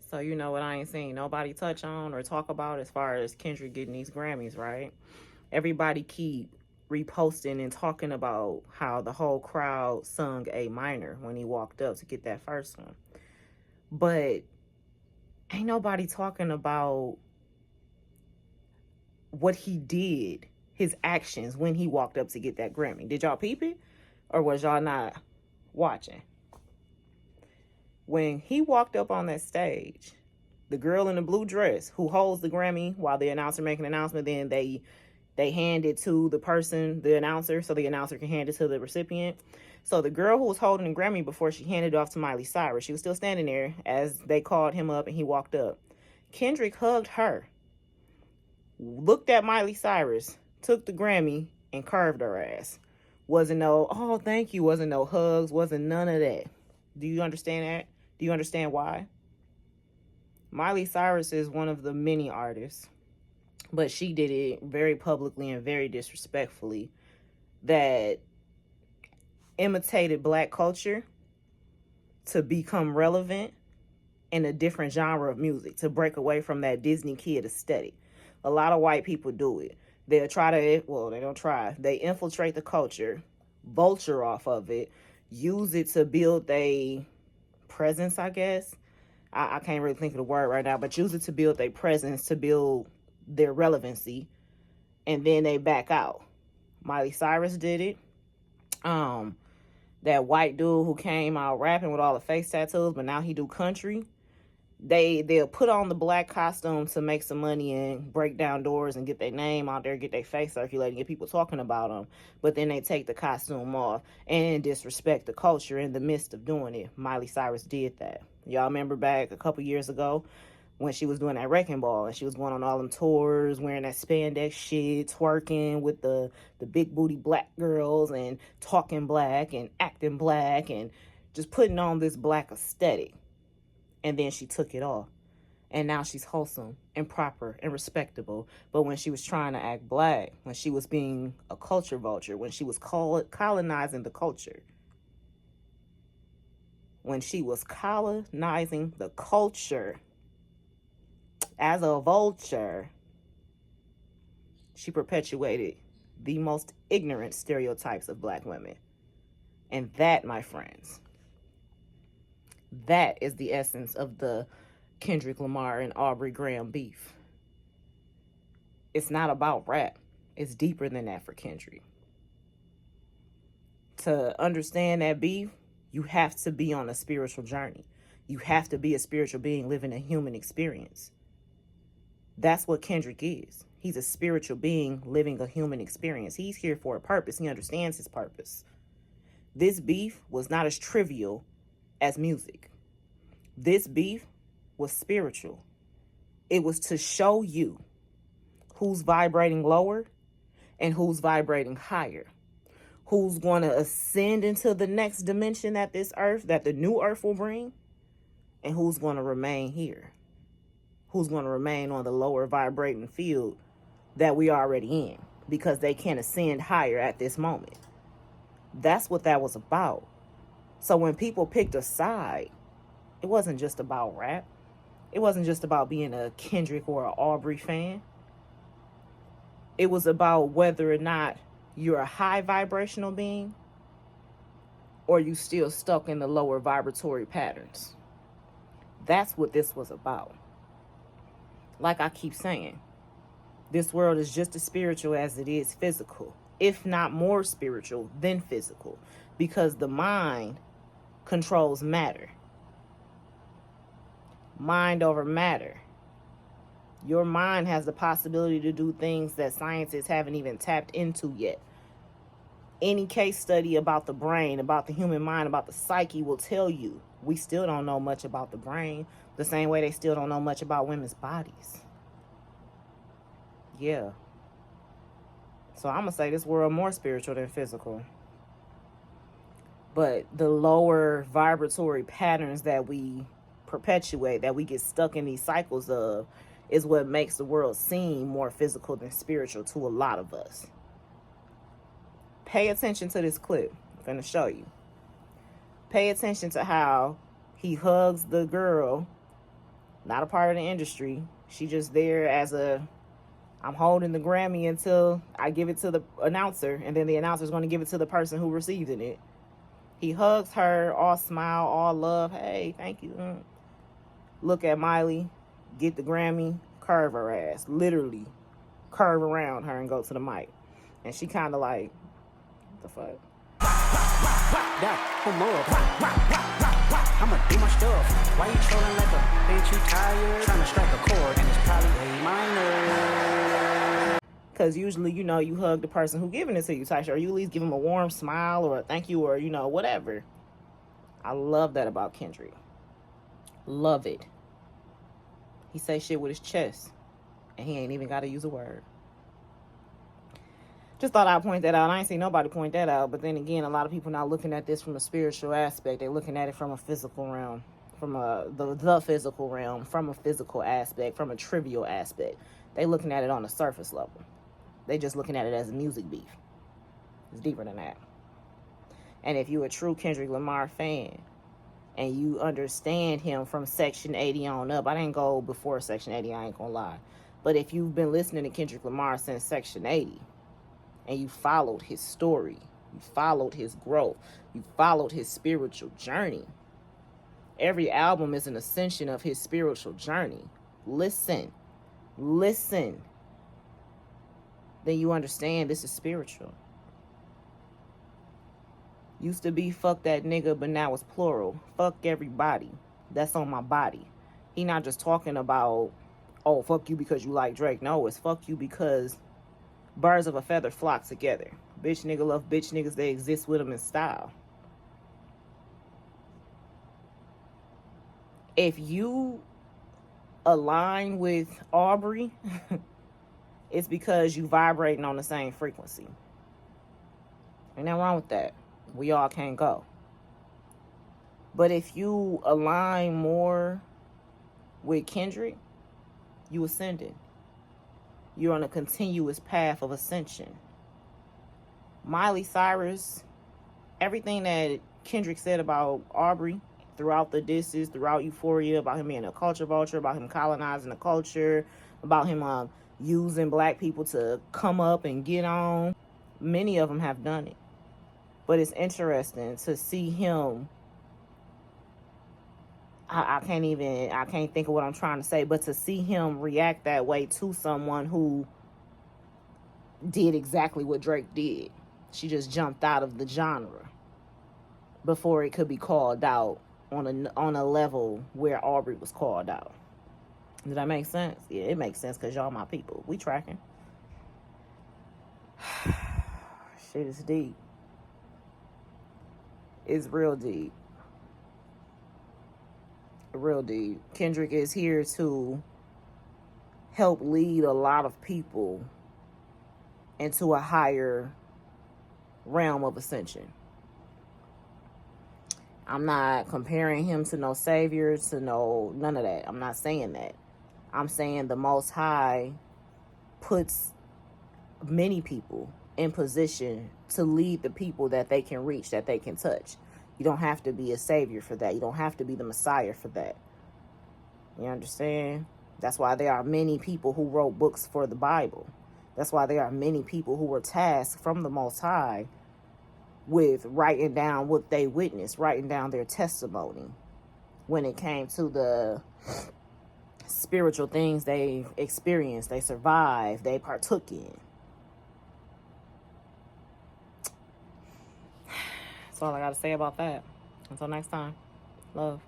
So you know what I ain't seen nobody touch on or talk about as far as Kendrick getting these Grammys, right? Everybody keep reposting and talking about how the whole crowd sung A minor when he walked up to get that first one. But ain't nobody talking about what he did, his actions when he walked up to get that Grammy. Did y'all peep it? Or was y'all not watching? When he walked up on that stage, the girl in the blue dress who holds the Grammy while the announcer making an announcement, then they hand it to the person, the announcer, so the announcer can hand it to the recipient. So the girl who was holding the Grammy before she handed it off to Miley Cyrus, she was still standing there as they called him up and he walked up. Kendrick hugged her, looked at Miley Cyrus, took the Grammy, and curved her ass. Wasn't no, oh, thank you, wasn't no hugs, wasn't none of that. Do you understand that? Do you understand why? Miley Cyrus is one of the many artists, but she did it very publicly and very disrespectfully, that imitated black culture to become relevant in a different genre of music, to break away from that Disney kid aesthetic. A lot of white people do it. They'll try to, well, they don't try. They infiltrate the culture, vulture off of it, use it to build a presence, I guess. I can't really think of the word right now, but use it to build their presence, to build their relevancy, and then they back out. Miley Cyrus did it. That white dude who came out rapping with all the face tattoos, but now he do country. They'll put on the black costume to make some money and break down doors and get their name out there, get their face circulating, get people talking about them. But then they take the costume off and disrespect the culture in the midst of doing it. Miley Cyrus did that. Y'all remember back a couple years ago when she was doing that wrecking ball and she was going on all them tours wearing that spandex shit, twerking with the big booty black girls and talking black and acting black and just putting on this black aesthetic. And then she took it off. And now she's wholesome and proper and respectable. But when she was trying to act black, when she was being a culture vulture, when she was colonizing the culture, when she was colonizing the culture as a vulture, she perpetuated the most ignorant stereotypes of black women. And that, my friends, that is the essence of the Kendrick Lamar and Aubrey Graham beef. It's not about rap. It's deeper than that for Kendrick. To understand that beef, you have to be on a spiritual journey. You have to be a spiritual being living a human experience. That's what Kendrick is. He's a spiritual being living a human experience. He's here for a purpose. He understands his purpose. This beef was not as trivial as music. This beef was spiritual. It was to show you who's vibrating lower and who's vibrating higher. Who's going to ascend into the next dimension that this earth, that the new earth will bring, and who's going to remain here. Who's going to remain on the lower vibrating field that we already in, because they can't ascend higher at this moment. That's what that was about. So when people picked a side, it wasn't just about rap. It wasn't just about being a Kendrick or an Aubrey fan. It was about whether or not you're a high vibrational being or you still stuck in the lower vibratory patterns. That's what this was about. Like I keep saying, this world is just as spiritual as it is physical, if not more spiritual than physical, because the mind controls matter. Mind over matter. Your mind has the possibility to do things that scientists haven't even tapped into yet. Any case study about the brain, about the human mind, about the psyche will tell you we still don't know much about the brain, the same way they still don't know much about women's bodies. Yeah. So I'm going to say this world more spiritual than physical. But the lower vibratory patterns that we perpetuate, that we get stuck in these cycles of, is what makes the world seem more physical than spiritual to a lot of us. Pay attention to this clip. I'm going to show you. Pay attention to how he hugs the girl not a part of the industry. She just there as a, I'm holding the Grammy until I give it to the announcer, and then the announcer's going to give it to the person who received it. He hugs her, all smile, all love. Hey, thank you. Look at Miley, get the Grammy, curve her ass. Literally curve around her and go to the mic. And she kind of like, what the fuck? I'ma do my stuff. Why you trolling like a bitch? You tired? Trying to strike a chord, and it's probably A minor. Because usually, you know, you hug the person who giving it to you, Tasha, or you at least give them a warm smile or a thank you or, you know, whatever. I love that about Kendrick. Love it. He say shit with his chest, and he ain't even got to use a word. Just thought I'd point that out. I ain't seen nobody point that out. But then again, a lot of people not looking at this from a spiritual aspect. They're looking at it from a physical realm, from the physical realm, from a physical aspect, from a trivial aspect. They looking at it on a surface level. They just looking at it as a music beef. It's deeper than that. And if you're a true Kendrick Lamar fan and you understand him from Section 80 on up, I didn't go before Section 80, I ain't gonna lie. But if you've been listening to Kendrick Lamar since Section 80, and you followed his story, you followed his growth, you followed his spiritual journey. Every album is an ascension of his spiritual journey. Listen. Then you understand this is spiritual. Used to be fuck that nigga, but now it's plural. Fuck everybody. That's on my body. He not just talking about, oh, fuck you because you like Drake. No, it's fuck you because birds of a feather flock together. Bitch nigga love bitch niggas. They exist with them in style. If you align with Aubrey, it's because you vibrating on the same frequency. Ain't nothing wrong with that. We all can't go. But if you align more with Kendrick, you ascended. You're on a continuous path of ascension. Miley Cyrus, everything that Kendrick said about Aubrey throughout the disses, throughout Euphoria, about him being a culture vulture, about him colonizing the culture, about him using black people to come up and get on. Many of them have done it. But it's interesting to see him. I can't think of what I'm trying to say, but to see him react that way to someone who did exactly what Drake did. She just jumped out of the genre before it could be called out on a level where Aubrey was called out. Did that make sense? Yeah, it makes sense because y'all my people. We tracking. Shit is deep. It's real deep. Real deep. Kendrick is here to help lead a lot of people into a higher realm of ascension. I'm not comparing him to no savior, to none of that. I'm not saying that. I'm saying the Most High puts many people in position to lead the people that they can reach, that they can touch. You don't have to be a savior for that. You don't have to be the Messiah for that. You understand? That's why there are many people who wrote books for the Bible. That's why there are many people who were tasked from the Most High with writing down what they witnessed, writing down their testimony when it came to the spiritual things they experienced, they survived, they partook in. That's all I got to say about that. Until next time. Love.